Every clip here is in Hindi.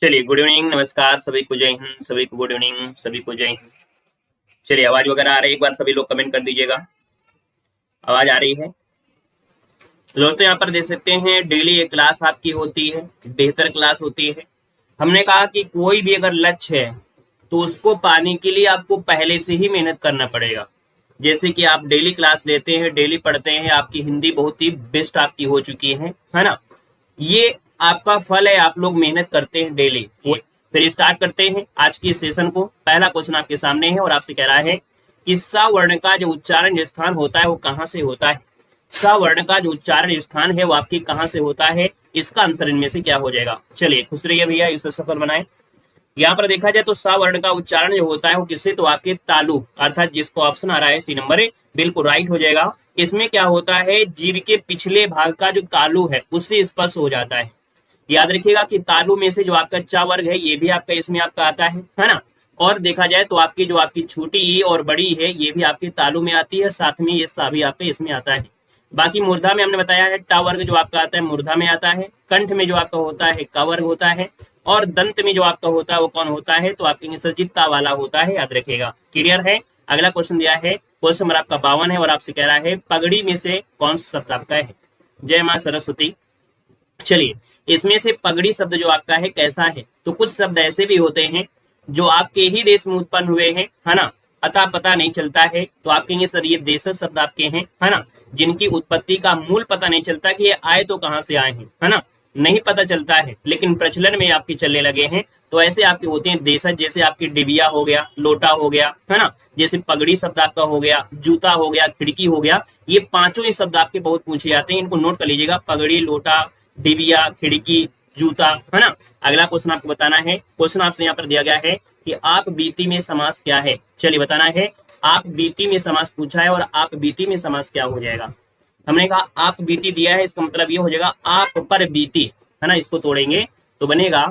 चलिए, गुड इवनिंग, नमस्कार, सभी को जय हिंद, सभी को गुड इवनिंग, सभी को जय हिंद। चलिए, आवाज वगैरह आ रही है? एक बार सभी लोग कमेंट कर दीजिएगा। आवाज आ रही है? तो दोस्तों, यहाँ पर देख सकते हैं डेली एक क्लास आपकी होती है, बेहतर क्लास होती है। हमने कहा कि कोई भी अगर लक्ष्य है तो उसको पाने के लिए आपको पहले से ही मेहनत करना पड़ेगा। जैसे कि आप डेली क्लास लेते हैं, डेली पढ़ते हैं, आपकी हिंदी बहुत ही बेस्ट आपकी हो चुकी है ना। ये आपका फल है, आप लोग मेहनत करते हैं डेली। फिर स्टार्ट करते हैं आज की सेशन को। पहला क्वेश्चन आपके सामने है और आपसे कह रहा है कि स वर्ण का जो उच्चारण स्थान होता है वो कहाँ से होता है। स वर्ण का जो उच्चारण स्थान है वो आपकी कहाँ से होता है, इसका आंसर इनमें से क्या हो जाएगा। चलिए, खुश रहिए भैया, इसे सफल बनाए। यहाँ पर देखा जाए तो स वर्ण का उच्चारण जो होता है वो किससे, तो आपके तालु, अर्थात जिसको ऑप्शन आ रहा है सी नंबर बिल्कुल राइट हो जाएगा। इसमें क्या होता है, जीभ के पिछले भाग का जो तालु है उससे स्पर्श हो जाता है। याद रखिएगा कि तालु में से जो आपका च वर्ग है ये भी आपका इसमें आपका आता है ना। और देखा जाए तो आपकी जो आपकी छोटी ई और बड़ी है ये भी आपके तालु में आती है, साथ में ये सा भी आपके इसमें आता है। बाकी मूर्धा में हमने बताया है टा वर्ग जो आपका आता है मूर्धा में आता है। कंठ में जो आपका होता है क वर्ग होता है। और दंत में जो आपका होता है वो कौन होता है, तो आपके सर्जिता वाला होता है, याद रखिएगा। क्लियर है। अगला क्वेश्चन दिया है, क्वेश्चन नंबर आपका 52 है और आपसे कह रहा है पगड़ी में से कौन सा शब्द आपका है। जय मां सरस्वती। चलिए, इसमें से पगड़ी शब्द जो आपका है कैसा है, तो कुछ शब्द ऐसे भी होते हैं जो आपके ही देश में उत्पन्न हुए हैं, है ना, अता पता नहीं चलता है। तो आप कहेंगे सर ये देश शब्द आपके हैं, है ना, जिनकी उत्पत्ति का मूल पता नहीं चलता कि ये आए तो कहाँ से आए हैं, है ना, नहीं पता चलता है, लेकिन प्रचलन में आपके चलने लगे हैं। तो ऐसे आपके होते हैं देशज, जैसे आपकी डिबिया हो गया, लोटा हो गया, है ना, जैसे पगड़ी शब्द आपका हो गया, जूता हो गया, खिड़की हो गया। ये पांचों ही शब्द आपके बहुत पूछे जाते हैं, इनको नोट कर लीजिएगा, पगड़ी, लोटा, डिबिया, खिड़की, जूता, है ना। अगला क्वेश्चन आपको बताना है, क्वेश्चन आपसे यहाँ पर दिया गया है कि आप बीती में समास क्या है। चलिए बताना है, आप बीती में समास पूछा है और आप बीती में समास क्या हो जाएगा। हमने कहा आप बीती दिया है, इसका मतलब ये हो जाएगा आप पर बीती, है ना। इसको तोड़ेंगे तो बनेगा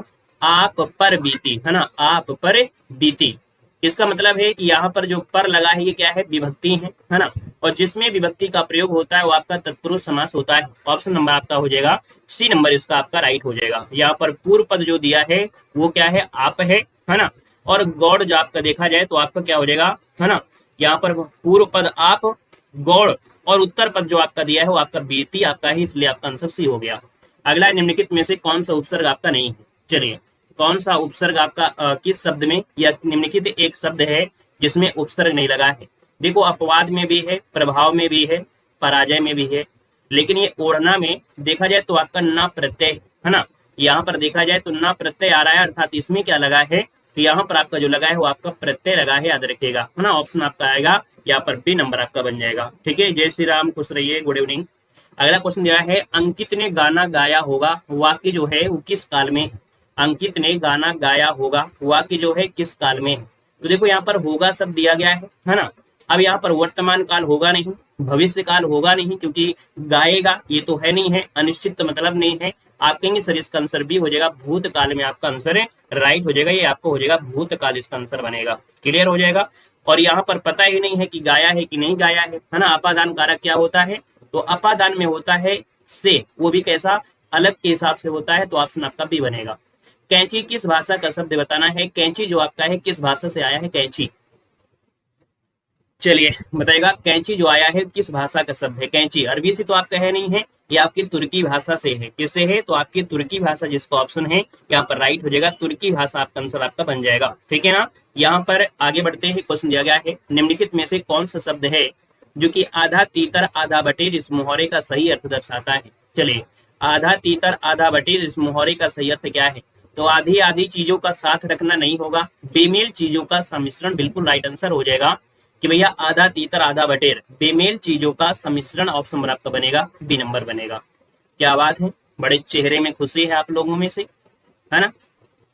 आप पर बीती, है ना, आप पर बीती। इसका मतलब है कि यहाँ पर जो पर लगा है ये क्या है, विभक्ति है ना। और जिसमें विभक्ति का प्रयोग होता है वो आपका तत्पुरुष समास होता है। ऑप्शन नंबर आपका हो जाएगा सी नंबर, इसका आपका राइट हो जाएगा। यहाँ पर पूर्व पद जो दिया है वो क्या है, आप है ना। और गौड़ जो आपका देखा जाए तो आपका क्या हो जाएगा, है ना, यहाँ पर पूर्व पद आप, गौड़, और उत्तर पद जो आपका दिया है वो आपका बीती आपका ही, इसलिए आपका आंसर सी हो गया। अगला, निम्नलिखित में से कौन सा उपसर्ग आपका नहीं है। चलिए, कौन सा उपसर्ग आपका किस शब्द में या निम्नलिखित एक शब्द है जिसमें उपसर्ग नहीं लगा है। देखो, अपवाद में भी है, प्रभाव में भी है, पराजय में भी है, लेकिन ये ओढ़ना में देखा जाए तो आपका ना प्रत्यय, है ना। यहाँ पर देखा जाए तो ना प्रत्यय आ रहा है, अर्थात इसमें क्या लगा है, तो यहाँ पर आपका जो लगा है वो आपका प्रत्यय लगा है, याद रखिएगा, है ना। ऑप्शन आपका आएगा यहाँ पर बी नंबर आपका बन जाएगा। ठीक है, जय श्री राम, खुश रहिए, गुड इवनिंग। अगला क्वेश्चन दिया है, अंकित ने गाना गाया होगा, वाक्य जो है वो किस काल में। अंकित ने गाना गाया होगा, वाक्य जो है किस काल में। तो देखो यहाँ पर होगा शब्द दिया गया है ना। अब यहाँ पर वर्तमान काल होगा नहीं, भविष्य काल होगा नहीं, क्योंकि गाएगा ये तो है नहीं है, अनिश्चित मतलब नहीं है। आप कहेंगे सर इसका आंसर भी हो जाएगा भूतकाल में, आपका आंसर है राइट हो जाएगा, ये आपको हो जाएगा भूतकाल, इसका आंसर बनेगा। क्लियर हो जाएगा। और यहाँ पर पता ही नहीं है कि गाया है कि नहीं गाया है ना। अपादान कारक क्या होता है, तो अपादान में होता है से, वो भी कैसा, अलग के हिसाब से होता है, तो ऑप्शन आपका भी बनेगा। कैंची किस भाषा का शब्द बताना है। कैंची जो आपका है किस भाषा से आया है, कैंची। चलिए बताएगा, कैंची जो आया है किस भाषा का शब्द है। कैंची अरबी से तो आपका है नहीं है, ये आपकी तुर्की भाषा से है। किससे है, तो आपकी तुर्की भाषा, जिसका ऑप्शन है यहाँ पर राइट हो जाएगा, तुर्की भाषा आपका आंसर आपका बन जाएगा। ठीक है ना। यहाँ पर आगे बढ़ते हैं, क्वेश्चन दिया गया है, निम्नलिखित में से कौन सा शब्द है जो कि आधा तीतर आधा बटेर इस मुहावरे का सही अर्थ दर्शाता है। चलिए, आधा तीतर आधा बटेर इस मुहावरे का सही अर्थ क्या है, तो आधी आधी चीजों का साथ रखना नहीं होगा, बेमेल चीजों का सम्मिश्रण, बिल्कुल राइट आंसर हो जाएगा कि भैया आधा तीतर आधा बटेर, बेमेल चीजों का सम्मिश्रण, ऑप्शन नंबर आपका बनेगा बी नंबर बनेगा। क्या बात है, बड़े चेहरे में खुशी है आप लोगों में से, है ना।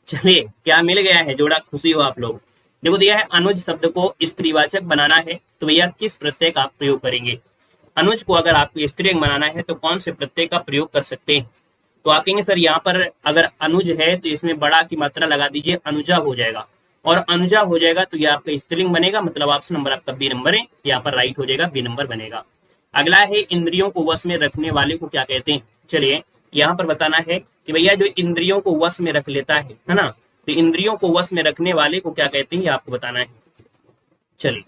चलिए, क्या मिल गया है, जोड़ा खुशी हो आप लोग। देखो दिया है, अनुज शब्द को स्त्रीवाचक बनाना है, तो भैया किस प्रत्यय का आप प्रयोग करेंगे। अनुज को अगर आपको स्त्रीलिंग बनाना है तो कौन से प्रत्यय का प्रयोग कर सकते हैं। तो आप कहेंगे सर यहाँ पर अगर अनुज है तो इसमें बड़ा की मात्रा लगा दीजिए, अनुजा हो जाएगा, और अनुजा हो जाएगा तो ये आपका स्त्रीलिंग बनेगा, मतलब ऑप्शन नंबर आपका बी नंबर है, यहाँ पर राइट हो जाएगा, बी नंबर बनेगा। अगला है, इंद्रियों को वश में रखने वाले को क्या कहते हैं। चलिए, यहाँ पर बताना है कि भैया जो इंद्रियों को वश में रख लेता है ना, तो इंद्रियों को वश में रखने वाले को क्या कहते हैं, ये आपको बताना है। चलिए,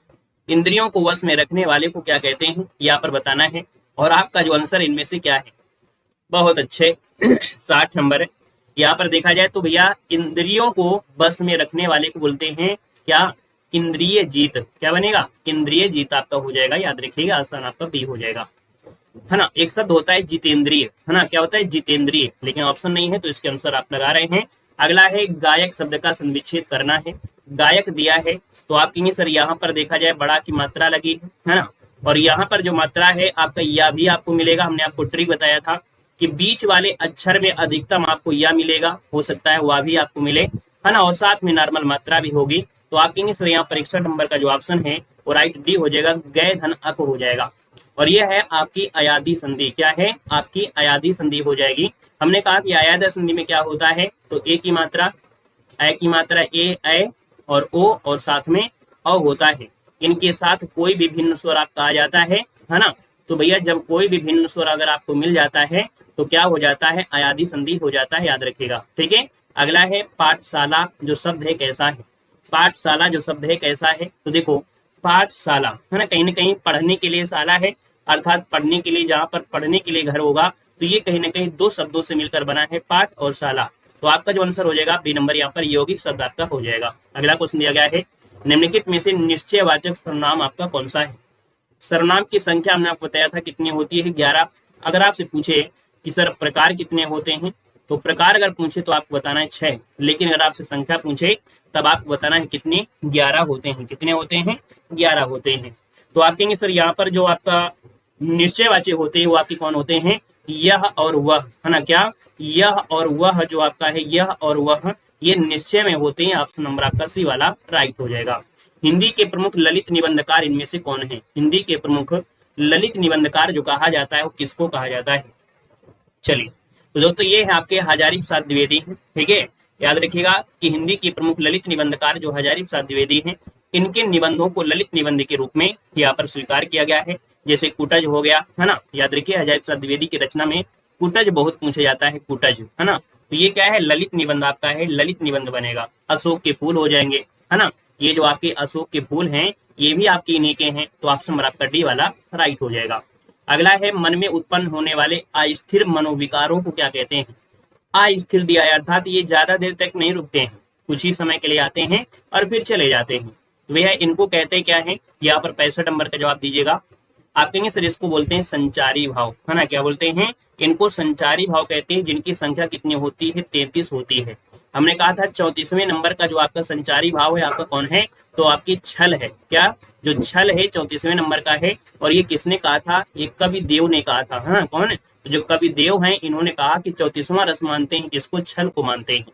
इंद्रियों को वश में रखने वाले को क्या कहते हैं, यहाँ पर बताना है। और आपका जो आंसर इनमें से क्या है, बहुत अच्छे 60 नंबर है। यहाँ पर देखा जाए तो भैया इंद्रियों को बस में रखने वाले को बोलते हैं क्या, इंद्रिय जीत। क्या बनेगा, इंद्रिय जीत आपका हो जाएगा, याद रखिएगा, आसान आपका बी हो जाएगा, है ना। एक शब्द होता है जितेंद्रिय, है ना, क्या होता है, जितेंद्रिय, लेकिन ऑप्शन नहीं है तो इसके आंसर आप लगा रहे हैं। अगला है गायक शब्द का संविच्छेद करना है। गायक दिया है तो आप कहेंगे सर यहाँ पर देखा जाए बड़ा की मात्रा लगी है ना, और यहाँ पर जो मात्रा है आपका या भी आपको मिलेगा। हमने आपको ट्रिक बताया था कि बीच वाले अक्षर में अधिकतम आपको या मिलेगा, हो सकता है वह भी आपको मिले, है ना, और साथ में नॉर्मल मात्रा भी होगी। तो आप कहेंगे सर यहाँ पर 61 नंबर का जो ऑप्शन है वो राइट डी हो जाएगा, गय धन अक हो जाएगा। और यह है आपकी अयादी संधि। क्या है, आपकी अयादी संधि हो जाएगी। हमने कहा कि अयादी संधि में क्या होता है, तो ए की मात्रा, ए की मात्रा ए और ओ और साथ में अ होता है। इनके साथ कोई भी भिन्न स्वर आपका आ जाता है ना, तो भैया जब कोई भी भिन्न स्वर अगर आपको मिल जाता है तो क्या हो जाता है, अयादी संधि हो जाता है, याद रखिएगा। ठीक है, अगला है पाठशाला जो शब्द है कैसा है। पाठशाला जो शब्द है कैसा है, तो देखो पाठशाला है ना, कहीं ना कहीं पढ़ने के लिए शाला है, अर्थात पढ़ने के लिए, जहां पर पढ़ने के लिए घर होगा, तो ये कहीं ना कहीं दो शब्दों से मिलकर बना है, पाठ और शाला। तो आपका जो आंसर हो जाएगा बी नंबर, यहाँ पर यौगिक शब्द आपका हो जाएगा। अगला क्वेश्चन दिया गया है, निम्नलिखित में से निश्चयवाचक सर्वनाम आपका कौन सा है। सर्वनाम की संख्या हमने आपको बताया था कितनी होती है, 11। अगर आपसे पूछे कि सर प्रकार कितने होते हैं, तो प्रकार अगर पूछे तो आपको बताना है 6, लेकिन अगर आपसे संख्या पूछे तब आपको बताना है कितने, 11 होते हैं। कितने होते हैं, 11 होते हैं। तो आप कहेंगे सर यहाँ पर जो आपका निश्चयवाची होते हैं वो आपके कौन होते हैं, यह और वह, है ना, क्या, यह और वह जो आपका है, यह और वह, ये निश्चय में होते हैं। ऑप्शन नंबर आपका सी वाला राइट हो जाएगा। हिंदी के प्रमुख ललित निबंधकार इनमें से कौन है। हिंदी के प्रमुख ललित निबंधकार जो कहा जाता है वो किसको कहा जाता है। चलिए, तो दोस्तों ये है आपके हजारी प्रसाद द्विवेदी, ठीक है, याद रखिएगा कि हिंदी के प्रमुख ललित निबंधकार जो हजारी प्रसाद द्विवेदी हैं, इनके निबंधों को ललित निबंध के रूप में यहाँ पर स्वीकार किया गया है। जैसे कुटज हो गया, है ना, याद रखिए हजारी प्रसाद द्विवेदी की रचना में कुटज बहुत पूछा जाता है, कुटज, है ना, तो ये क्या है, ललित निबंध आपका है, ललित निबंध बनेगा। अशोक के फूल हो जाएंगे, है ना, ये जो आपके अशोक के फूल हैं ये भी आपके इन्हीं के हैं, तो ऑप्शन नंबर आपका डी वाला राइट हो जाएगा। अगला है मन में उत्पन्न होने वाले अस्थिर मनोविकारों को क्या कहते हैं। अस्थिर दिया है, अर्थात ये ज्यादा देर तक नहीं रुकते हैं, कुछ ही समय के लिए आते हैं और फिर चले जाते हैं, तो भैया इनको कहते क्या है। यहाँ पर 65 नंबर का जवाब दीजिएगा। आप कहेंगे सर इसको बोलते हैं संचारी भाव, है ना, क्या बोलते हैं, इनको संचारी भाव कहते हैं, जिनकी संख्या कितनी होती है, 33 होती है। हमने कहा था 34वें नंबर का जो आपका संचारी भाव है आपका कौन है, तो आपकी छल है। क्या, जो छल है 34वें नंबर का है, और ये किसने कहा था, ये कवि देव ने कहा था, हाँ कौन है, तो जो कवि देव हैं इन्होंने कहा कि 34वां रस मानते हैं जिसको छल को मानते हैं।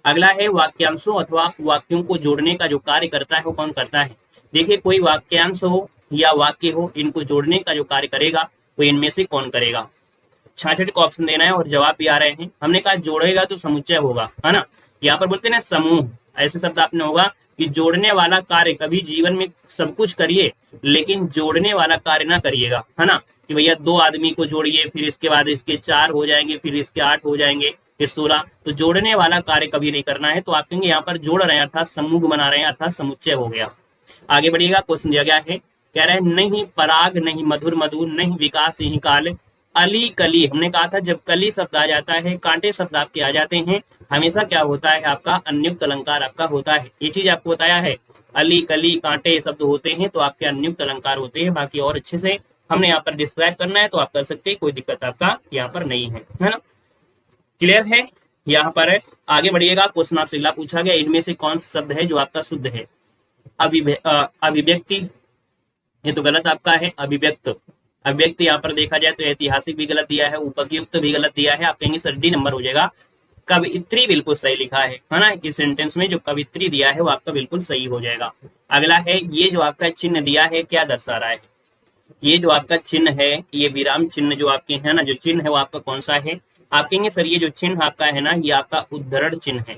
अगला है वाक्यांशों अथवा वाक्यों को जोड़ने का जो कार्य करता है वो कौन करता है। देखिए कोई वाक्यांश हो या वाक्य हो, इनको जोड़ने का जो कार्य करेगा वो इनमें से कौन करेगा। 66 को ऑप्शन देना है और जवाब भी आ रहे हैं। हमने कहा जोड़ेगा तो समुच्चय होगा, है ना, यहाँ पर बोलते हैं ना समूह, ऐसे शब्द आपने होगा कि जोड़ने वाला कार्य, कभी जीवन में सब कुछ करिए लेकिन जोड़ने वाला कार्य ना करिएगा, है ना, कि भैया 2 आदमी को जोड़िए फिर इसके बाद इसके 4 हो जाएंगे फिर इसके 8 हो जाएंगे फिर 16, तो जोड़ने वाला कार्य कभी नहीं करना है। तो आप कहेंगे यहाँ पर जोड़ रहे हैं अर्थात समूह बना रहे हैं अर्थात समुच्चय हो गया। आगे बढ़िएगा, क्वेश्चन दिया गया है, कह रहे हैं नहीं पराग नहीं मधुर मधुर नहीं विकास यही काल अली कली। हमने कहा था जब कली शब्द आ जाता है, कांटे शब्द आपके आ जाते हैं, हमेशा क्या होता है आपका अन्युक्त अलंकार आपका होता है। ये चीज आपको बताया है, अली कली कांटे शब्द होते हैं तो आपके अन्युक्त अलंकार होते हैं। बाकी और अच्छे से हमने यहाँ पर डिस्क्राइब करना है तो आप कर सकते हैं, कोई दिक्कत आपका यहाँ पर नहीं है, है ना, क्लियर है। यहाँ पर आगे बढ़िएगा, क्वेश्चन आपसे अगला पूछा गया, इनमें से कौन सा शब्द है जो आपका शुद्ध है। अभिव्यक्ति, ये तो गलत आपका है, अभिव्यक्त, अभिव्यक्त यहाँ पर देखा जाए तो ऐतिहासिक भी गलत दिया है, उपयुक्त भी गलत दिया है। आप कहेंगे सर डी नंबर हो जाएगा। कवित्री बिल्कुल सही लिखा है ना, इस सेंटेंस में जो कवित्री दिया है वो आपका बिल्कुल सही हो जाएगा। अगला है, ये जो आपका चिन्ह दिया है क्या दर्शा रहा है। ये जो आपका चिन्ह है, ये विराम चिन्ह जो आपके है ना, जो चिन्ह है वो आपका कौन सा है। आप कहेंगे सर ये जो चिन्ह आपका है ना, ये आपका उद्धरण चिन्ह है।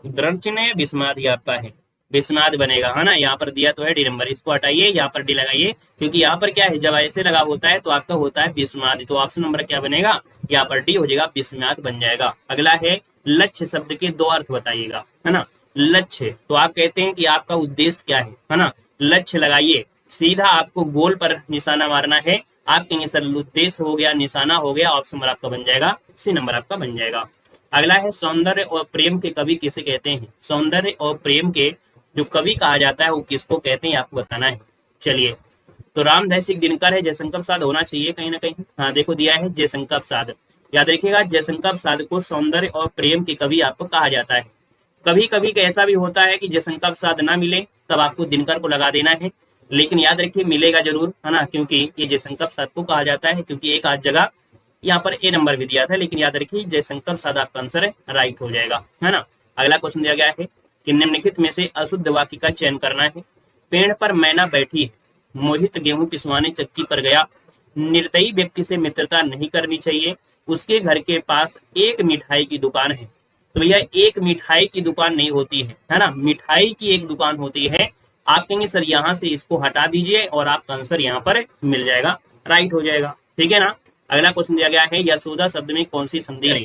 उद्धरण चिन्ह है, विस्माद ये आपका है, विस्माद बनेगा, है ना, यहाँ पर दिया तो है डी नंबर, इसको हटाइए यहाँ पर डी लगाइए, क्योंकि यहाँ पर क्या है जब ऐसे लगा होता है तो आपका होता है विस्माद, तो ऑप्शन नंबर क्या बनेगा, यहाँ पर डी हो जाएगा, विस्मयात बन जाएगा। अगला है लक्ष्य शब्द के दो अर्थ बताइएगा, है ना। लक्ष्य तो आप कहते हैं कि आपका उद्देश्य क्या है ना। लक्ष्य लगाइए, सीधा आपको गोल पर निशाना मारना है। आप कहेंगे सर उद्देश्य हो गया, निशाना हो गया, ऑप्शन नंबर आपका बन जाएगा, सी नंबर आपका बन जाएगा। अगला है सौंदर्य और प्रेम के कवि किसे कहते हैं। सौंदर्य और प्रेम के जो कवि कहा जाता है वो किसको कहते हैं, आपको बताना है। चलिए, तो रामधारी दिनकर है, जयशंकर प्रसाद होना चाहिए कहीं ना कहीं। हाँ देखो दिया है जयशंकर प्रसाद, याद रखिएगा जयशंकर प्रसाद को सौंदर्य और प्रेम के कवि आपको कहा जाता है। कभी कभी ऐसा भी होता है कि जयशंकर प्रसाद ना मिले तब आपको दिनकर को लगा देना है, लेकिन याद रखिए मिलेगा जरूर, है ना, क्योंकि ये जयशंकर प्रसाद को कहा जाता है। क्योंकि एक आध जगह यहाँ पर ए नंबर भी दिया था, लेकिन याद रखिए जयशंकर प्रसाद आपका आंसर है, राइट हो जाएगा, है ना। अगला क्वेश्चन दिया गया है कि निम्नलिखित में से अशुद्ध वाक्य का चयन करना है। पेड़ पर मैना बैठी है, मोहित गेहूं पिसवाने चक्की पर गया, निर्दयी व्यक्ति से मित्रता नहीं करनी चाहिए, उसके घर के पास एक मिठाई की दुकान है। तो भैया एक मिठाई की दुकान नहीं होती है ना, मिठाई की एक दुकान होती है। आप कहेंगे सर यहाँ से इसको हटा दीजिए और आपका आंसर यहाँ पर मिल जाएगा, राइट हो जाएगा, ठीक है ना। अगला क्वेश्चन दिया गया है यशोदा शब्द में कौन सी संधि है।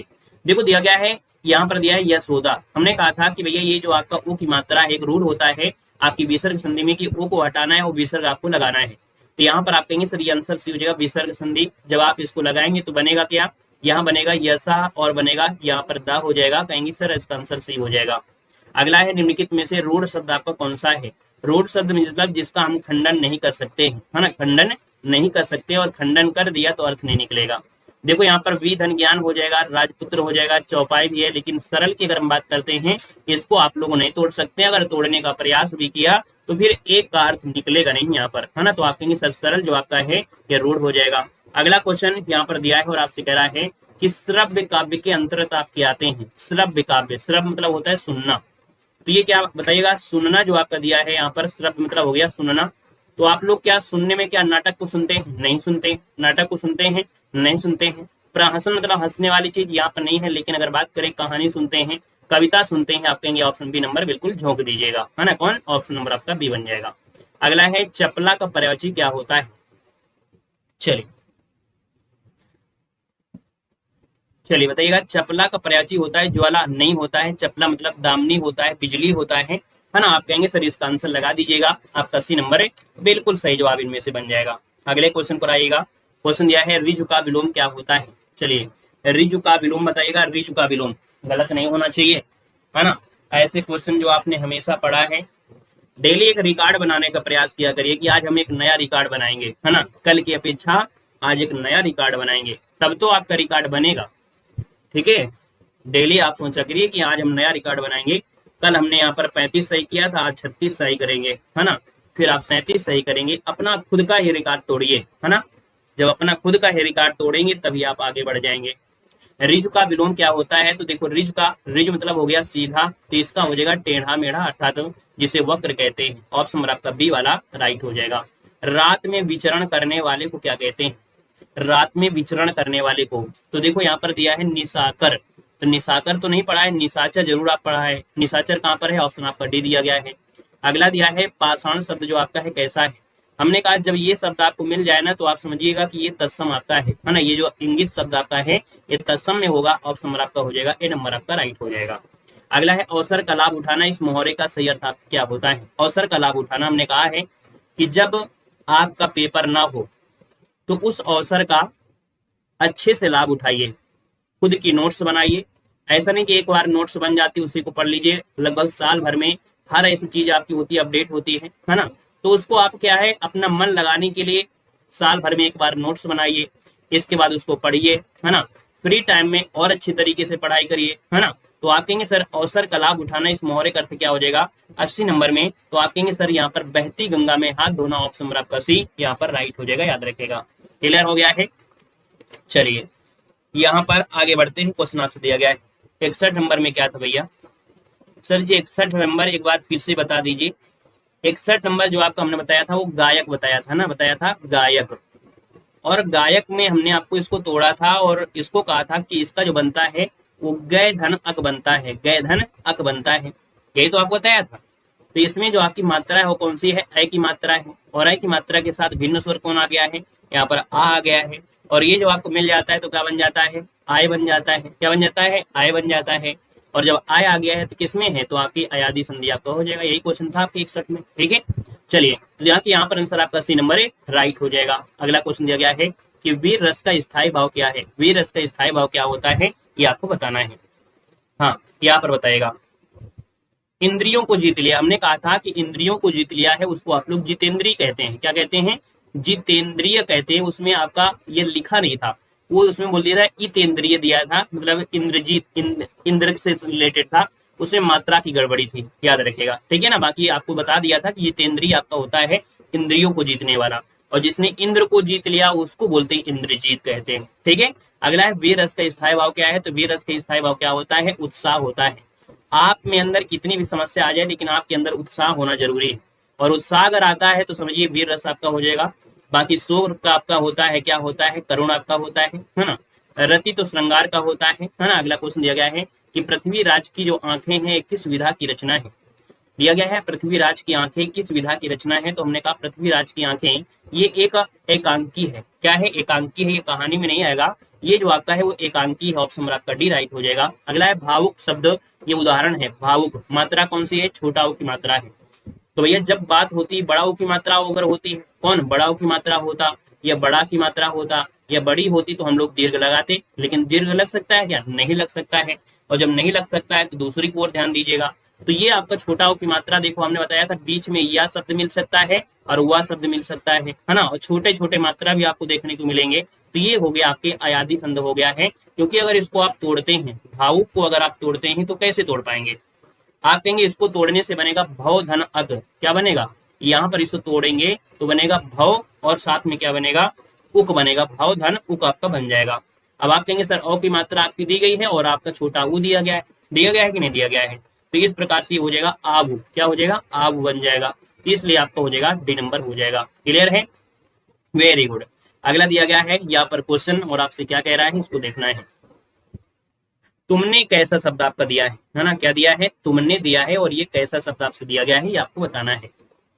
देखो दिया गया है, यहाँ पर दिया है यशोदा। हमने कहा था कि भैया ये जो आपका उ की मात्रा है, एक रूल होता है आपकी विसर्ग संधि में कि ओ को हटाना है और विसर्ग आपको लगाना है। तो यहाँ पर आप कहेंगे सर ये आंसर सी हो जाएगा विसर्ग संधि। जब आप इसको लगाएंगे तो बनेगा क्या, यहाँ बनेगा यशा और बनेगा यहाँ पर दा हो जाएगा, कहेंगे सर इसका आंसर सही हो जाएगा। अगला है निम्नलिखित में से रूढ़ शब्द आपका कौन सा है। रूढ़ शब्द मतलब जिसका हम खंडन नहीं कर सकते हैं, है ना, खंडन नहीं कर सकते और खंडन कर दिया तो अर्थ नहीं निकलेगा। देखो यहाँ पर वी धन ज्ञान हो जाएगा, राजपुत्र हो जाएगा, चौपाई भी है, लेकिन सरल की अगर हम बात करते हैं इसको आप लोग नहीं तोड़ सकते। अगर तोड़ने का प्रयास भी किया तो फिर एक का अर्थ निकलेगा नहीं यहाँ पर, है ना। तो आप कहेंगे सर सरल जो आपका है ये रूढ़ हो जाएगा। अगला क्वेश्चन यहाँ पर दिया है और आपसे कह रहा है कि श्रव्य काव्य के अंतर्गत आप क्या आते हैं। श्रव्य काव्य, श्रव्य मतलब होता है सुनना, तो ये क्या बताइएगा, सुनना जो आपका दिया है यहाँ पर श्रव्य मतलब हो गया सुनना। तो आप लोग क्या सुनने में क्या नाटक को सुनते हैं, नहीं सुनते, नाटक को सुनते हैं, नहीं सुनते हैं। प्रहसन मतलब हंसने वाली चीज यहाँ पर नहीं है, लेकिन अगर बात करें कहानी सुनते हैं, कविता सुनते हैं, आप कहेंगे ऑप्शन बी नंबर बिल्कुल झोंक दीजिएगा, है ना। कौन, ऑप्शन नंबर आपका बी बन जाएगा। अगला है चपला का पर्यायवाची क्या होता है। चलिए बताइएगा, चपला का पर्यायवाची होता है ज्वाला, नहीं होता है। चपला मतलब दामनी होता है, बिजली होता है ना। आप कहेंगे सर इसका आंसर लगा दीजिएगा, आपका सी नंबर है, बिल्कुल सही जवाब इनमें से बन जाएगा। अगले क्वेश्चन पर आइएगा, क्वेश्चन दिया है ऋजु का विलोम क्या होता है। चलिए ऋजु का विलोम बताइएगा, ऋजु का विलोम गलत नहीं होना चाहिए, है ना। ऐसे क्वेश्चन जो आपने हमेशा पढ़ा है, डेली एक रिकॉर्ड बनाने का प्रयास किया करिए कि आज हम एक नया रिकॉर्ड बनाएंगे, है ना। कल की अपेक्षा आज एक नया रिकॉर्ड बनाएंगे, तब तो आपका रिकॉर्ड बनेगा, ठीक है। डेली आप सोचा करिए कि आज हम नया रिकॉर्ड बनाएंगे। कल हमने यहाँ पर 35 सही किया था, आज 36 सही करेंगे, है ना। फिर आप 37 सही करेंगे, अपना खुद का ही रिकॉर्ड तोड़िए, है ना। जब अपना खुद का ही रिकॉर्ड तोड़ेंगे तभी आप आगे बढ़ जाएंगे। रिज का विलोम क्या होता है, तो देखो रिज मतलब हो गया सीधा, तो इसका हो जाएगा टेढ़ा मेढ़ा, अर्थात जिसे वक्र कहते हैं। ऑप्शन नंबर आपका बी वाला राइट हो जाएगा। रात में विचरण करने वाले को क्या कहते हैं, रात में विचरण करने वाले को, तो देखो यहाँ पर दिया है निशाकर, तो निशाकर तो नहीं पढ़ा है, निशाचर जरूर आप पढ़ा है। निशाचर कहाँ पर है, ऑप्शन आपका डी दिया गया है। अगला दिया है पाषाण शब्द जो आपका है कैसा है। हमने कहा जब ये शब्द आपको मिल जाए ना तो आप समझिएगा कि ये तत्सम आपका है ना। ये जो इंगित शब्द आपका है ये तत्सम में होगा, ऑप्शन नंबर आपका हो जाएगा ए नंबर आपका राइट हो जाएगा। अगला है अवसर का लाभ उठाना, इस मोहरे का सही अर्थ क्या होता है। अवसर का लाभ उठाना, हमने कहा है कि जब आपका पेपर ना हो तो उस अवसर का अच्छे से लाभ उठाइए, खुद की नोट्स बनाइए। ऐसा नहीं कि एक बार नोट्स बन जाती उसी को पढ़ लीजिए, लगभग साल भर में हर ऐसी चीज आपकी होती है, अपडेट होती है ना। तो उसको आप क्या है अपना मन लगाने के लिए साल भर में एक बार नोट्स बनाइए, इसके बाद उसको पढ़िए, है ना। फ्री टाइम में और अच्छी तरीके से पढ़ाई करिए, है ना। तो आप कहेंगे सर अवसर का लाभ उठाना, इस मोहरे का अर्थ क्या हो जाएगा 80 नंबर में, तो आप कहेंगे सर यहाँ पर बहती गंगा में हाथ धोना, ऑप्शन नंबर आपका सी यहाँ पर राइट हो जाएगा, याद रखेगा। क्लियर हो गया है। चलिए यहाँ पर आगे बढ़ते हैं, क्वेश्चन आपसे दिया गया है 61 नंबर में क्या था भैया। सर जी 61 नंबर एक बार फिर से बता दीजिए। 61 नंबर जो आपका हमने बताया था वो गायक बताया था ना, बताया था गायक। और गायक में हमने आपको इसको तोड़ा था और इसको कहा था कि इसका जो बनता है वो गय धन अक बनता है, गय धन अक बनता है, यही तो आपको बताया था। तो इसमें जो आपकी मात्रा है वो कौन सी है, अय की मात्रा है, और अय की मात्रा के साथ भिन्न स्वर कौन आ गया है, यहाँ पर आ गया है, और ये जो आपको मिल जाता है तो क्या बन जाता है, आय बन जाता है। क्या बन जाता है, आय बन जाता है। और जब आय आ गया है तो किसमें है, तो आपकी अयादी संधि आपका हो जाएगा। यही क्वेश्चन था आपके 61 में। ठीक है, चलिए तो यहाँ पर आंसर आपका सी नंबर राइट हो जाएगा। अगला क्वेश्चन दिया गया है कि वीर रस का स्थायी भाव क्या है। वीर रस का स्थायी भाव क्या होता है, ये आपको बताना है। हाँ, यहाँ पर बताएगा। इंद्रियों को जीत लिया, हमने कहा था कि इंद्रियों को जीत लिया है उसको आप लोग जितेंद्रीय कहते हैं। क्या कहते हैं, जितेंद्रिय कहते हैं। उसमें आपका ये लिखा नहीं था, वो उसमें बोल दिया था इतेंद्रिय दिया था, मतलब इंद्रजीत, इंद्र से रिलेटेड था, उसमें मात्रा की गड़बड़ी थी, याद रखेगा। ठीक है ना, बाकी आपको बता दिया था कि जितेंद्रिय आपका होता है इंद्रियों को जीतने वाला, और जिसने इंद्र को जीत लिया उसको बोलते हैं इंद्रजीत कहते हैं। ठीक है, अगला है वीर रस का स्थायी भाव क्या है। तो वीर रस का स्थायी भाव क्या होता है, उत्साह होता है। आप में अंदर कितनी भी समस्या आ जाए लेकिन आपके अंदर उत्साह होना जरूरी है, और उत्साह अगर आता है तो समझिए वीर रस आपका हो जाएगा। बाकी शोक का आपका होता है, क्या होता है, करुण आपका होता है ना। रति तो श्रृंगार का होता है ना। अगला क्वेश्चन दिया गया है कि पृथ्वीराज की जो आंखें हैं किस विधा की रचना है। दिया गया है पृथ्वीराज की आंखें किस विधा की रचना है। तो हमने कहा पृथ्वीराज की आंखें ये एक एकांकी है। क्या है, एकांकी है। ये कहानी में नहीं आएगा, ये जो आपका है वो एकांकी है। ऑप्शन नंबर आपका डी राइट हो जाएगा। अगला है भावुक शब्द, ये उदाहरण है। भावुक मात्रा कौन सी है, छोटा ऊ की मात्रा है। तो भैया जब बात होती है बड़ा ऊ की मात्रा अगर होती है, कौन बड़ा ऊ की मात्रा होता या बड़ा की मात्रा होता या बड़ी होती तो हम लोग दीर्घ लगाते, लेकिन दीर्घ लग सकता है क्या, नहीं लग सकता है। और जब नहीं लग सकता है तो दूसरी की ओर ध्यान दीजिएगा। तो ये आपका छोटा ऊ की मात्रा, देखो हमने बताया था बीच में या शब्द मिल सकता है और वह शब्द मिल सकता है ना। और छोटे छोटे मात्रा भी आपको देखने को मिलेंगे। तो ये हो गया आपके अयादी संध हो गया है। क्योंकि अगर इसको आप तोड़ते हैं, भावुक को अगर आप तोड़ते हैं तो कैसे तोड़ पाएंगे, आप कहेंगे इसको तोड़ने से बनेगा भव धन अग। क्या बनेगा, यहाँ पर इसको तोड़ेंगे तो बनेगा भव, और साथ में क्या बनेगा, उक बनेगा। भव धन उक आपका बन जाएगा। अब आप कहेंगे सर औ की मात्रा आपकी दी गई है और आपका छोटा ऊ दिया गया है, दिया गया है कि नहीं दिया गया है। तो इस प्रकार से हो जाएगा आबू। क्या हो जाएगा, आबू बन जाएगा। इसलिए आपका हो जाएगा डी नंबर हो जाएगा। क्लियर है, वेरी गुड। अगला दिया गया है यहाँ पर क्वेश्चन, और आपसे क्या कह रहा है इसको देखना है। तुमने कैसा शब्द आपका दिया है ना। क्या दिया है, तुमने दिया है, और ये कैसा शब्द आपसे दिया गया है ये आपको बताना है।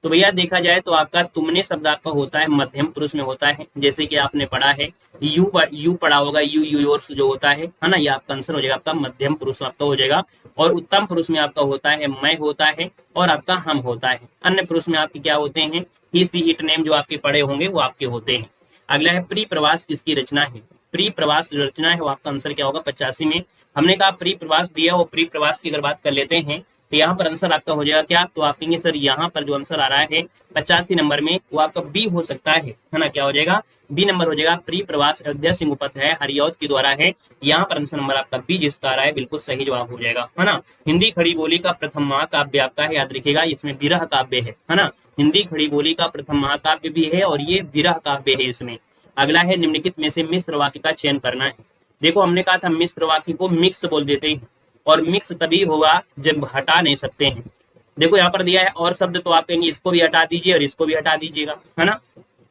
तो भैया देखा जाए तो आपका तुमने शब्द आपका होता है मध्यम पुरुष में होता है। जैसे कि आपने पढ़ा है यू पढ़ा होगा, यू योर्स जो होता है ना, ये आपका आंसर हो जाएगा आपका मध्यम पुरुष आपका हो जाएगा। और उत्तम पुरुष में आपका होता है मैं होता है, और आपका हम होता है। अन्य पुरुष में आपके क्या होते हैं, ही सी इट नेम जो आपके पढ़े होंगे वो आपके होते हैं। अगला है प्री प्रवास किसकी रचना है। प्री प्रवास रचना है वो आपका आंसर क्या होगा 85 में। हमने कहा प्री प्रवास दिया, वो प्री प्रवास की अगर बात कर लेते हैं तो यहाँ पर आंसर आपका हो जाएगा क्या, तो आप कहेंगे सर यहाँ पर जो आंसर आ रहा है 85 नंबर में वो आपका बी हो सकता है ना। क्या हो जाएगा, बी नंबर हो जाएगा। प्री प्रवास अयोध्या सिंह उपाध्याय हरियौत के द्वारा है। यहाँ पर आंसर नंबर आपका बी जिसका आ रहा है बिल्कुल सही जवाब हो जाएगा, है ना। हिंदी खड़ी बोली का प्रथम महाकाव्य आपका है, याद रखिएगा इसमें विरह काव्य है ना। हिंदी खड़ी बोली का प्रथम महाकाव्य भी है और ये विरह काव्य है इसमें। अगला है निम्नलिखित में से मिश्र वाक्य का चयन करना है। देखो हमने कहा था मिश्र वाक्य को मिक्स बोल देते हैं, और मिक्स तभी होगा जब हटा नहीं सकते हैं। देखो यहाँ पर दिया है और शब्द, तो आप कहेंगे इसको भी हटा दीजिए और इसको भी हटा दीजिएगा, है ना।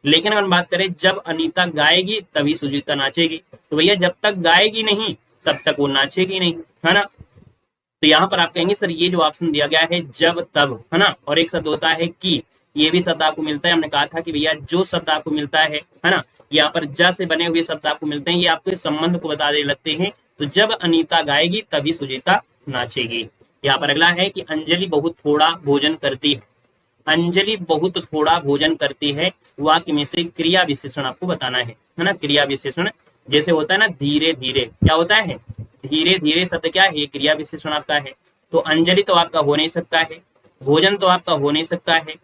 लेकिन अगर बात करें जब अनीता गाएगी तभी सुजीता नाचेगी, तो भैया जब तक गाएगी नहीं तब तक वो नाचेगी नहीं, है ना। तो यहाँ पर आप कहेंगे सर ये जो ऑप्शन दिया गया है जब तब, है ना। और एक शब्द होता है कि, ये भी शब्द आपको मिलता है। हमने कहा था कि भैया जो शब्द आपको मिलता है ना, यहाँ पर ज से बने हुए शब्द आपको मिलते हैं, ये आपको इस संबंध को बता दे लगते हैं। तो जब अनीता गाएगी तभी सुजीता नाचेगी। यहाँ पर अगला है कि अंजलि बहुत थोड़ा भोजन करती है। अंजलि बहुत थोड़ा भोजन करती है, वाक्य में से क्रिया विशेषण आपको बताना है ना। क्रिया विशेषण जैसे होता है ना धीरे धीरे, क्या होता है धीरे धीरे शब्द क्या है, ये क्रिया विशेषण आपका है। तो अंजलि तो आपका हो नहीं सकता है, भोजन तो आपका हो नहीं सकता है,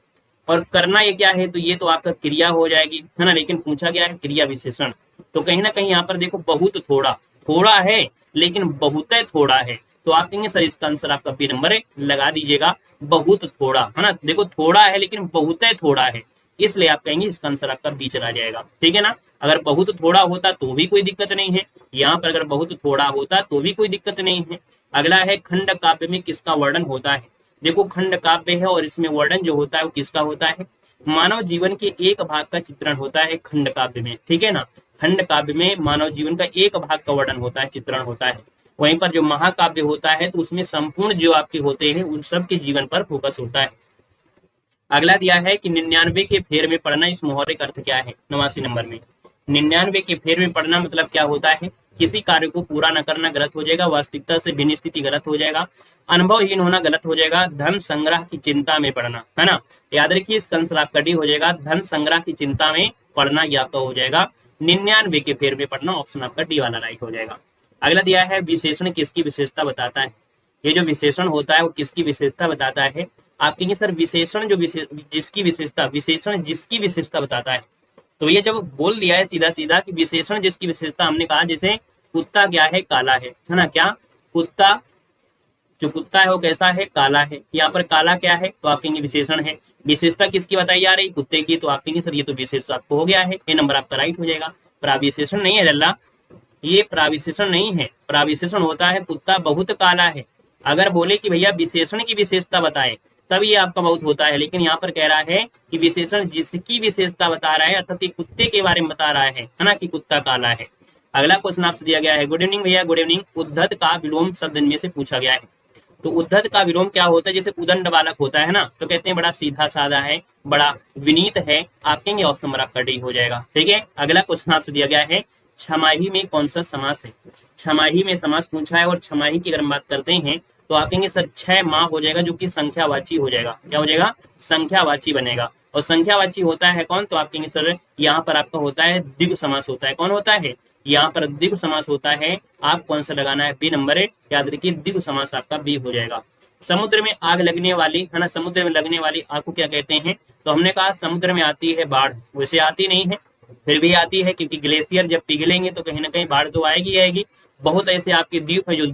और करना ये क्या है, तो ये तो आपका क्रिया हो जाएगी, है ना। लेकिन पूछा गया है क्रिया विशेषण, तो कहीं ना कहीं यहाँ पर देखो बहुत थोड़ा, थोड़ा है लेकिन बहुत थोड़ा है। तो आप कहेंगे सर इसका आंसर आपका बी नंबर लगा दीजिएगा, बहुत थोड़ा, है ना। देखो थोड़ा है लेकिन बहुत थोड़ा है, इसलिए आप कहेंगे इसका आंसर आपका बी चला जाएगा, ठीक है ना। अगर बहुत थोड़ा होता तो भी कोई दिक्कत नहीं है, यहाँ पर अगर बहुत थोड़ा होता तो भी कोई दिक्कत नहीं है। अगला है खंड काव्य में किसका वर्णन होता है। देखो खंड काव्य है और इसमें वर्णन जो होता है वो किसका होता है, मानव जीवन के एक भाग का चित्रण होता है खंड काव्य में, ठीक है ना। खंड काव्य में मानव जीवन का एक भाग का वर्णन होता है, चित्रण होता है। वहीं पर जो महाकाव्य होता है तो उसमें संपूर्ण जो आपके होते हैं उन सब के जीवन पर फोकस होता है। अगला दिया है कि 99 के फेर में पढ़ना इस मोहरे का अर्थ क्या है 89 नंबर में। 99 के फेर में पढ़ना मतलब क्या होता है, किसी कार्य को पूरा न करना गलत हो जाएगा, वास्तविकता से भिन्न स्थिति गलत हो जाएगा, अनुभवहीन होना गलत हो जाएगा, धन संग्रह की चिंता में पढ़ना, है ना। याद रखिए इसका आंसर आपका डी हो जाएगा, धन संग्रह की चिंता में पढ़ना या तो हो जाएगा 99 के फेर में पढ़ना, ऑप्शन आपका डी वाला राइट हो जाएगा। अगला दिया है विशेषण किसकी विशेषता बताता है। ये जो विशेषण होता है वो किसकी विशेषता बताता है। आप कहेंगे सर विशेषण जो जिसकी विशेषता, विशेषण जिसकी विशेषता बताता है, तो ये जब बोल दिया है सीधा सीधा कि विशेषण जिसकी विशेषता, हमने कहा जैसे कुत्ता क्या है, काला है ना, क्या कुत्ता, जो कुत्ता है वो कैसा है, काला है। यहाँ पर काला क्या है, तो आप कहेंगे विशेषण है। विशेषता किसकी बताई जा रही, कुत्ते की, तो आप कहेंगे सर ये तो विशेषण आपको हो गया है, ये नंबर आपका राइट हो जाएगा। प्राविशेषण नहीं है लल्ला, ये प्राविशेषण नहीं है। प्राविशेषण होता है कुत्ता बहुत काला है। अगर बोले कि भैया विशेषण की विशेषता बताए तब ये आपका बहुत होता है, लेकिन यहाँ पर कह रहा है कि विशेषण जिसकी विशेषता बता रहा है, अर्थात ये कुत्ते के बारे में बता रहा है ना, कि कुत्ता काला है। अगला क्वेश्चन आपसे दिया गया है, गुड इवनिंग भैया, गुड इवनिंग। उद्धत का विलोम शब्द इनमें से पूछा गया है। तो उद्धत का विलोम क्या होता है, जैसे उदंड बालक होता है ना, तो कहते हैं बड़ा सीधा साधा है, बड़ा विनीत है, आप कहेंगे ऑप्शन नंबर आपका डी हो जाएगा। ठीक है, अगला क्वेश्चन आपसे दिया गया है, छमाही में कौन सा समास है। छमाही में समास पूछा है, और छमाही की अगर हम बात करते हैं तो आप कहेंगे सर 6 माह हो जाएगा, जो कि संख्यावाची हो जाएगा। क्या हो जाएगा, संख्यावाची बनेगा। और संख्यावाची होता है कौन, तो आप कहेंगे सर यहाँ पर आपका होता है द्विगु समास होता है। कौन होता है, यहाँ पर द्विगु समास होता है। आप कौन सा लगाना है, बी नंबर है, याद रखिए द्विगु समास आपका बी हो जाएगा। समुद्र में आग लगने वाली, है ना, समुद्र में लगने वाली आग को क्या कहते हैं, तो हमने कहा समुद्र में आती है बाढ़, वैसे आती नहीं है फिर भी आती है, क्योंकि ग्लेशियर जब पिघलेंगे तो कहीं ना कहीं बाढ़ तो आएगी आएगी। बहुत ऐसे आपके द्वीप है जो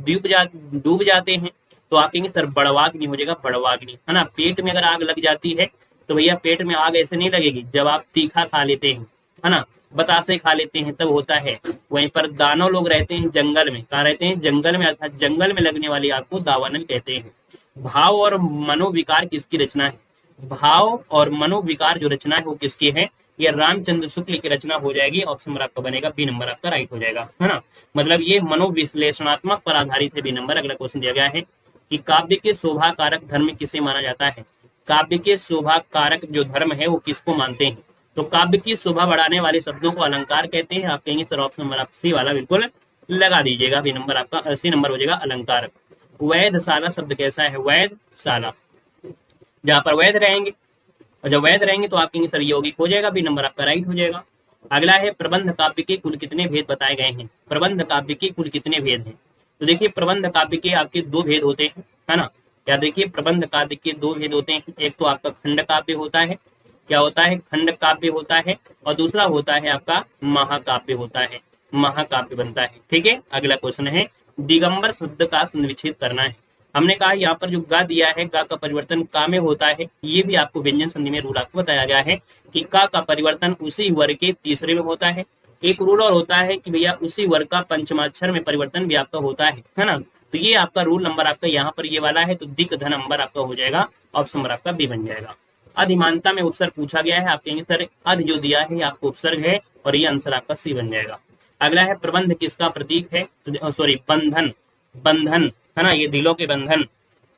डूब जाते हैं, तो आप कहेंगे सर बड़वाग्नि हो जाएगा, बड़वाग्नि, है ना। पेट में अगर आग लग जाती है तो भैया पेट में आग ऐसे नहीं लगेगी, जब आप तीखा खा लेते हैं, है ना, बतासे खा लेते हैं तब होता है। वहीं पर दानव लोग रहते हैं जंगल में, कहाँ रहते हैं, जंगल में, अर्थात जंगल में लगने वाली आग को दावानल कहते हैं। भाव और मनोविकार किसकी रचना है, भाव और मनोविकार जो रचना है वो किसकी है, ये रामचंद्र शुक्ल की रचना हो जाएगी। ऑप्शन नंबर आपका बनेगा बी नंबर आपका राइट हो जाएगा, है ना। मतलब ये मनोविश्लेषणात्मक पर आधारित है, बी नंबर। अगला क्वेश्चन दिया गया है कि काव्य के शोभा कारक धर्म किसे माना जाता है। काव्य के शोभा कारक जो धर्म है वो किसको मानते हैं, तो काव्य की शोभा बढ़ाने वाले शब्दों को अलंकार कहते हैं। आप कहेंगे सर ऑप्शन नंबर आप सी वाला बिल्कुल लगा दीजिएगा, बी नंबर आपका सी नंबर हो जाएगा अलंकार। वैधशाला शब्द कैसा है, वैधशाला, जहाँ पर वैध रहेंगे, और जब वैध रहेंगे तो आप कहेंगे सर यौगिक हो जाएगा, बी नंबर आपका राइट हो जाएगा। अगला है प्रबंध काव्य के कुल कितने भेद बताए गए हैं। प्रबंध काव्य के कुल कितने भेद हैं, तो देखिए प्रबंध काव्य के आपके 2 भेद होते हैं, है ना। याद देखिए प्रबंध काव्य के 2 भेद होते हैं। एक तो आपका खंड काव्य होता है, क्या होता है, खंड काव्य होता है, और दूसरा होता है आपका महाकाव्य होता है, महाकाव्य बनता है। ठीक है, अगला क्वेश्चन है दिगंबर शब्द का संविच्छेद करना है। हमने कहा यहाँ पर जो गा दिया है, गा का परिवर्तन का में होता है। ये भी आपको व्यंजन संधि में रूल आपको बताया गया है कि का परिवर्तन उसी वर्ग के तीसरे में होता है। एक रूल और होता है कि भैया उसी वर्ग का पंचमाक्षर में परिवर्तन भी आपका होता है ना। तो ये आपका रूल नंबर आपका यहाँ पर ये वाला है, तो दिक धन नंबर आपका हो जाएगा, ऑप्शन नंबर आपका बी बन जाएगा। अधिमानता में उपसर्ग पूछा गया है, आप कहेंगे सर अध जो दिया है आपको उपसर्ग है, और ये आंसर आपका सी बन जाएगा। अगला है प्रबंध किसका प्रतीक है, तो सॉरी बंधन, बंधन, है ना, ये दिलों के बंधन।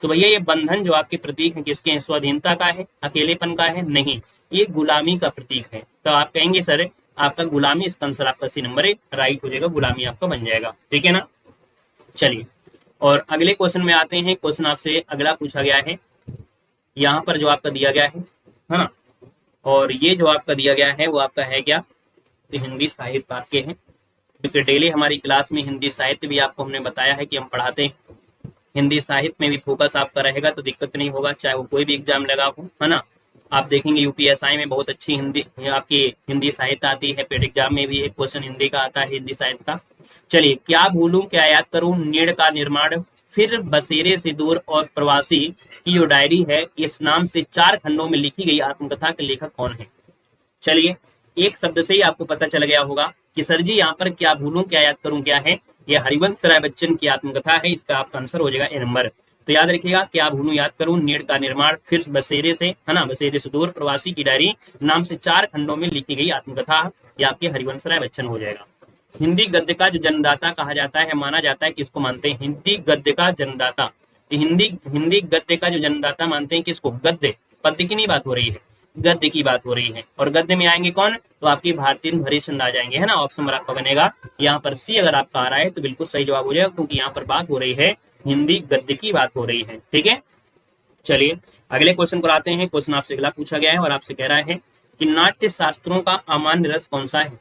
तो भैया ये बंधन जो आपके प्रतीक है किसके हैं, स्वाधीनता का है, अकेलेपन का है, नहीं, ये गुलामी का प्रतीक है। तो आप कहेंगे सर आपका गुलामी, इसका आंसर आपका सी नंबर राइट हो जाएगा, गुलामी आपका बन जाएगा। ठीक है ना, चलिए और अगले क्वेश्चन में आते हैं। क्वेश्चन आपसे अगला पूछा गया है, यहाँ पर जो आपका दिया गया है ना, और ये जो आपका दिया गया है वो आपका है क्या, तो हिंदी साहित्य आपके हैं, क्योंकि डेली हमारी क्लास में हिंदी साहित्य भी आपको हमने बताया है कि हम पढ़ाते हैं। हिंदी साहित्य में भी फोकस आपका रहेगा तो दिक्कत नहीं होगा, चाहे वो कोई भी एग्जाम लगा हो, है ना। आप देखेंगे यूपीएसआई में बहुत अच्छी हिंदी आपकी हिंदी साहित्य आती है, पेड एग्जाम में भी एक क्वेश्चन हिंदी का आता है, हिंदी साहित्य का। चलिए, क्या भूलूं क्या याद करूं, नीड़ का निर्माण, फिर बसेरे से दूर और प्रवासी की जो डायरी है, इस नाम से 4 खंडों में लिखी गई आत्मकथा के लेखक कौन है। चलिए, एक शब्द से ही आपको पता चल गया होगा कि सर जी यहाँ पर क्या भूलूं क्या याद करूं क्या है, ये हरिवंश राय बच्चन की आत्मकथा है, इसका आपका आंसर हो जाएगा ए नंबर। तो याद रखिएगा, क्या भूलूं याद करूं, नीड़ का निर्माण, फिर बसेरे से, है ना, बसेरे से दूर, प्रवासी की डायरी, नाम से 4 खंडों में लिखी गई आत्मकथा, ये आपके हरिवंश राय बच्चन हो जाएगा। हिंदी गद्य का जो जन्मदाता कहा जाता है, माना जाता है, किसको मानते हैं, हिंदी गद्य का जन्मदाता। हिंदी गद्य का जो जन्मदाता मानते हैं किसको, गद्य, पद्य की नहीं बात हो रही है, गद्य की बात हो रही है। और गद्य में आएंगे कौन, तो आपकी भारतेंदु हरिश्चंद्र आ जाएंगे, है ना। ऑप्शन नंबर आपका बनेगा यहाँ पर सी। अगर आपका आ रहा है तो बिल्कुल सही जवाब हो जाएगा, क्योंकि यहाँ पर बात हो रही है हिंदी गद्य की बात हो रही है। ठीक है, चलिए अगले क्वेश्चन को आते हैं। क्वेश्चन आपसे अगला पूछा गया है और आपसे कह रहा है कि नाट्य शास्त्रों का अमान्य रस कौन सा है।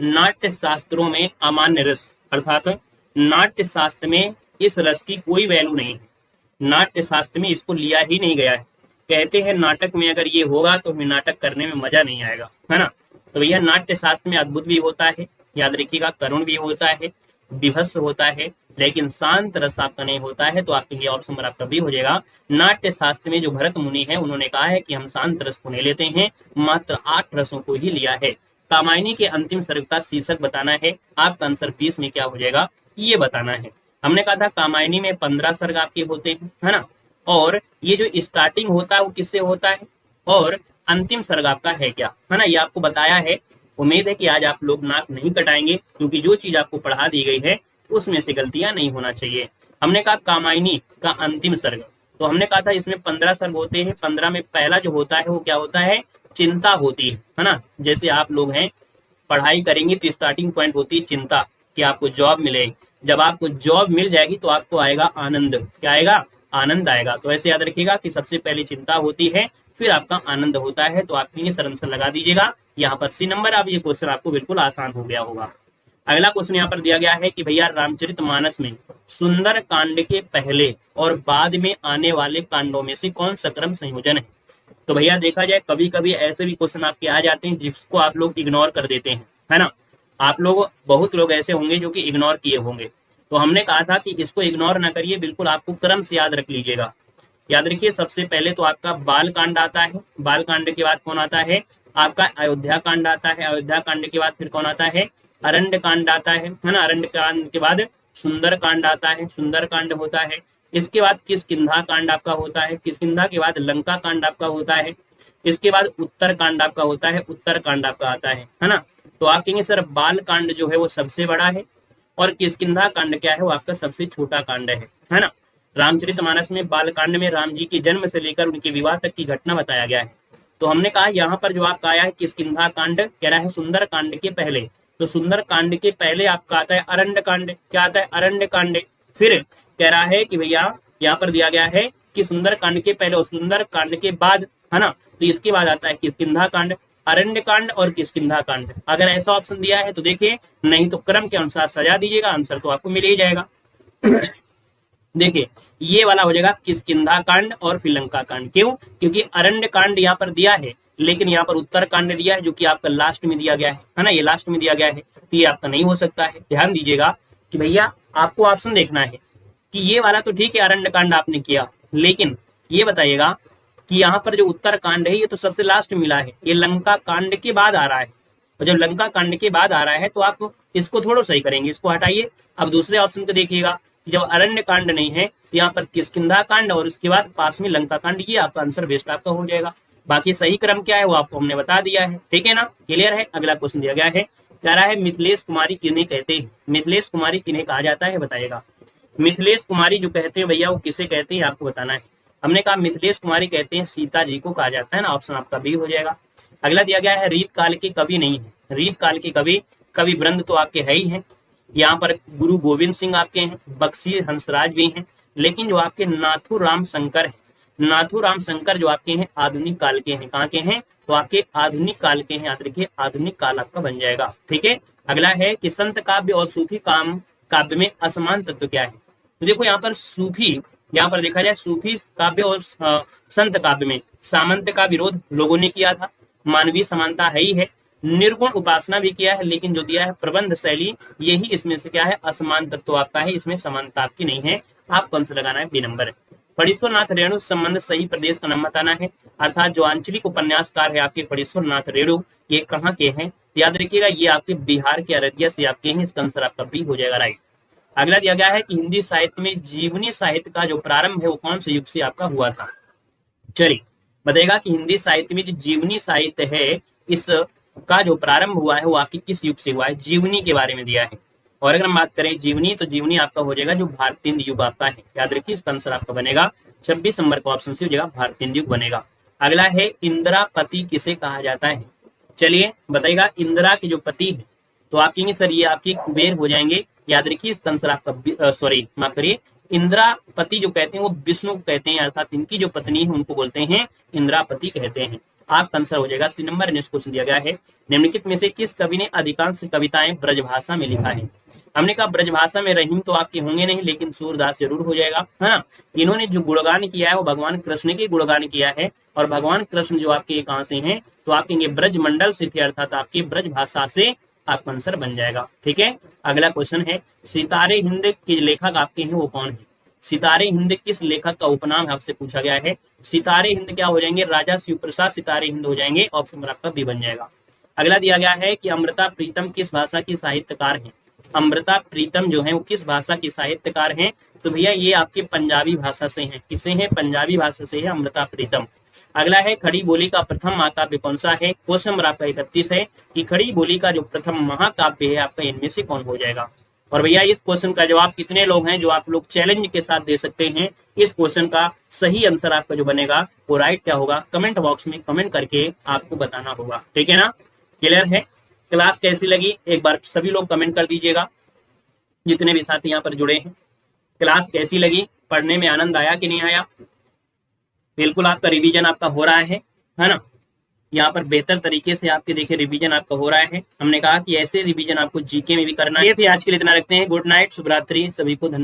नाट्य शास्त्रों में अमान्य रस अर्थात नाट्य शास्त्र में इस रस की कोई वैल्यू नहीं है, नाट्य शास्त्र में इसको लिया ही नहीं गया है। कहते हैं नाटक में अगर ये होगा तो हमें नाटक करने में मजा नहीं आएगा, है ना। तो भैया नाट्य शास्त्र में अद्भुत भी होता है, याद रखिएगा, करुण भी होता है, विभत्स होता है, लेकिन शांत रस आपका नहीं होता है। तो आपके लिए ऑप्शन नंबर आपका बी हो जाएगा। नाट्य शास्त्र में जो भरत मुनि है उन्होंने कहा है कि हम शांत रस को नहीं लेते हैं, मात्र 8 रसों को ही लिया है। कामायनी के अंतिम सर्ग का शीर्षक बताना है। आपका आंसर 20 में क्या हो जाएगा, ये बताना है। हमने कहा था कामायनी में 15 सर्ग आपके होते हैं, है ना। और ये जो स्टार्टिंग होता है वो किससे होता है और अंतिम सर्ग आपका है क्या, है ना, ये आपको बताया है। उम्मीद है कि आज आप लोग नाक नहीं कटाएंगे, क्योंकि जो चीज आपको पढ़ा दी गई है उसमें से गलतियां नहीं होना चाहिए। हमने कहा कामायनी का अंतिम सर्ग, तो हमने कहा था इसमें 15 सर्ग होते हैं। 15 में पहला जो होता है वो क्या होता है, चिंता होती है ना। जैसे आप लोग हैं पढ़ाई करेंगे तो स्टार्टिंग पॉइंट होती है चिंता कि आपको जॉब मिले। जब आपको जॉब मिल जाएगी तो आपको आएगा आनंद, क्या आएगा, आनंद आएगा। तो ऐसे याद रखिएगा कि सबसे पहले चिंता होती है, फिर आपका आनंद होता है। तो आपके लिए आंसर लगा दीजिएगा यहाँ पर सी नंबर। अब ये क्वेश्चन आपको बिल्कुल आसान हो गया होगा। अगला क्वेश्चन यहाँ पर दिया गया है कि भैया रामचरितमानस में सुंदर कांड के पहले और बाद में आने वाले कांडों में से कौन सा क्रम संयोजन है। तो भैया देखा जाए कभी कभी ऐसे भी क्वेश्चन आपके आ जाते हैं जिसको आप लोग इग्नोर कर देते हैं, है ना। आप लोग, बहुत लोग ऐसे होंगे जो कि इग्नोर किए होंगे। तो हमने कहा था कि इसको इग्नोर ना करिए, बिल्कुल आपको क्रम से याद रख लीजिएगा। याद रखिए सबसे पहले तो आपका बाल कांड आता है, बाल कांड के बाद कौन आता है, आपका अयोध्या कांड आता है, अयोध्या कांड के बाद फिर कौन आता है, अरण्य कांड आता है ना। अरण्य कांड के बाद सुंदर कांड आता है, सुंदर कांड होता है। इसके बाद किष्किंधा कांड आपका होता है, किष्किंधा के बाद लंका कांड आपका होता है। इसके बाद उत्तर कांड आपका होता है, उत्तर कांड आपका आता है ना। तो आप कहेंगे सर बाल कांड जो है वो सबसे बड़ा है और किष्किंधा कांड क्या है, वो आपका सबसे छोटा कांड है ना। रामचरितमानस में बाल कांड में राम जी के जन्म से लेकर उनके विवाह तक की घटना बताया गया है। तो हमने कहा यहाँ पर जो आपका आया है किष्किंधा कांड, कह रहा है सुंदर कांड के पहले, तो सुंदर कांड के पहले आपका आता है अरण्य कांड, क्या आता है, अरण्य कांड। फिर कह रहा है कि भैया यहाँ पर दिया गया है कि सुंदर कांड के पहले और सुंदर कांड के बाद, है ना। तो इसके बाद आता है किष्किंधा कांड, अरण्य कांड और किष्किंधा कांड। अगर ऐसा ऑप्शन दिया है तो देखिए, नहीं तो क्रम के अनुसार सजा दीजिएगा, आंसर तो आपको मिल ही जाएगा। देखिए ये वाला हो जाएगा किष्किंधा कांड और फिर लंका कांड। क्यों, क्योंकि अरण्य कांड यहाँ पर दिया है, लेकिन यहाँ पर उत्तर कांड दिया है जो कि आपका लास्ट में दिया गया है ना, ये लास्ट में दिया गया है, तो ये आपका नहीं हो सकता है। ध्यान दीजिएगा कि भैया आपको ऑप्शन देखना है कि ये वाला तो ठीक है अरण्य कांड आपने किया, लेकिन ये बताइएगा कि यहाँ पर जो उत्तर कांड है ये तो सबसे लास्ट मिला है, ये लंका कांड के बाद आ रहा है। और जब लंका कांड के बाद आ रहा है तो आप इसको थोड़ा सही करेंगे, इसको हटाइए। अब दूसरे ऑप्शन को देखिएगा, जब अरण्य कांड नहीं है तो यहाँ पर किष्किंधा कांड और उसके बाद पास में लंका कांड, ये आपका आंसर बेस्ट आपका हो जाएगा। बाकी सही क्रम क्या है वो आपको हमने बता दिया है, ठीक है ना, क्लियर है। अगला क्वेश्चन दिया गया है, कह रहा है मिथिलेश कुमारी किन्हें कहते हैं। मिथिलेश कुमारी किन्हें कहा जाता है बताइएगा। मिथिलेश कुमारी जो कहते हैं भैया वो किसे कहते हैं आपको बताना है। हमने कहा मिथिलेश कुमारी कहते हैं सीता जी को कहा जाता है ना, ऑप्शन आपका बी हो जाएगा। अगला दिया गया है रीत काल के कवि नहीं है। रीत काल के कवि, कवि वृंद तो आपके है ही हैं, यहाँ पर गुरु गोविंद सिंह आपके हैं, बख्शी हंसराज भी हैं, लेकिन जो आपके नाथूराम शंकर है, नाथूराम शंकर जो आपके हैं आधुनिक काल के हैं। कहाँ के हैं, तो आपके आधुनिक काल के हैं, याद रखिए आधुनिक काल आपका बन जाएगा, ठीक है। अगला है कि संत काव्य और सूफी काव्य में असमान तत्व क्या है। तो देखो यहाँ पर सूफी, यहाँ पर देखा जाए सूफी काव्य और संत काव्य में सामंत का विरोध लोगों ने किया था, मानवीय समानता है ही है, निर्गुण उपासना भी किया है, लेकिन जो दिया है प्रबंध शैली, यही इसमें से क्या है असमान तत्व आपका है, इसमें समानता आपकी नहीं है। आपको आंसर लगाना है बी नंबर। फणीश्वर नाथ रेणु संबंध सही प्रदेश का नाम बताना है, अर्थात जो आंचलिक उपन्यासकार है आपके फणीश्वर नाथ रेणु, ये कहाँ के हैं, याद रखिएगा ये आपके बिहार के अररिया से आपके हैं, इसका आंसर आपका बी हो जाएगा राइट। अगला दिया गया है कि हिंदी साहित्य में जीवनी साहित्य का जो प्रारंभ है वो कौन से युग से आपका हुआ था। चलिए बताएगा कि हिंदी साहित्य में जो जीवनी साहित्य है इसका जो प्रारंभ हुआ है वो आपकी किस युग से हुआ है, जीवनी के बारे में दिया है। और अगर हम बात करें जीवनी, तो जीवनी आपका हो जाएगा जो भारतेंदु युग आपका है, याद रखिए इसका आंसर आपका बनेगा 26 नंबर का ऑप्शन से हो जाएगा भारतेंदु युग बनेगा। अगला है इंदिरापति किसे कहा जाता है? चलिए बताइएगा। इंदिरा के जो पति है तो आप कहेंगे सर ये आपके कुबेर हो जाएंगे। याद रखिए इसका आंसर आपका सॉरी माफ करिए, इंदिरापति जो कहते हैं वो विष्णु को कहते हैं, अर्थात इनकी जो पत्नी है उनको बोलते हैं इंदिरापति कहते हैं। आपका आंसर हो जाएगा सी नंबर। नेक्स्ट क्वेश्चन दिया गया है, निम्नलिखित में से किस कवि ने अधिकांश कविताएं ब्रजभाषा में लिखा है? हमने कहा ब्रजभाषा में रहीम तो आपके होंगे नहीं, लेकिन सूरदास जरूर हो जाएगा, है ना। इन्होंने जो गुणगान किया है वो भगवान कृष्ण के गुणगान किया है, और भगवान कृष्ण जो आपके कहां से हैं तो आप कहेंगे ब्रजमंडल से थे, अर्थात आपकी ब्रजभाषा से आपका आंसर बन जाएगा। ठीक है। अगला क्वेश्चन है, सितारे हिंद के लेखक आपके हैं वो कौन है? सितारे हिंद किस लेखक का उपनाम आपसे पूछा गया है? सितारे हिंद क्या हो जाएंगे? राजा शिव प्रसाद सितारे हिंद हो जाएंगे। ऑप्शन नंबर आपका बी बन जाएगा। अगला दिया गया है कि अमृता प्रीतम किस भाषा की साहित्यकार हैं? अमृता प्रीतम जो है वो किस भाषा की साहित्यकार हैं? तो भैया ये आपकी पंजाबी भाषा से हैं। किसे हैं? पंजाबी भाषा से है अमृता प्रीतम। अगला है खड़ी बोली का प्रथम महाकाव्य कौन सा है? क्वेश्चन नंबर आपका 31 है कि खड़ी बोली का जो प्रथम महाकाव्य है आपका इनमें से कौन हो जाएगा? और भैया इस क्वेश्चन का जवाब कितने लोग हैं जो आप लोग चैलेंज के साथ दे सकते हैं? इस क्वेश्चन का सही आंसर आपका जो बनेगा वो राइट क्या होगा? कमेंट बॉक्स में कमेंट करके आपको बताना होगा। ठीक है ना? क्लियर है? क्लास कैसी लगी एक बार सभी लोग कमेंट कर दीजिएगा, जितने भी साथी यहाँ पर जुड़े हैं। क्लास कैसी लगी? पढ़ने में आनंद आया कि नहीं आया? बिल्कुल आपका रिवीजन आपका हो रहा है ना। यहाँ पर बेहतर तरीके से आपके देखिए रिवीजन आपका हो रहा है। हमने कहा कि ऐसे रिवीजन आपको जीके में भी करना है। फिर आज के लिए इतना रखते हैं। गुड नाइट, शुभ रात्रि, सभी को धन्यवाद।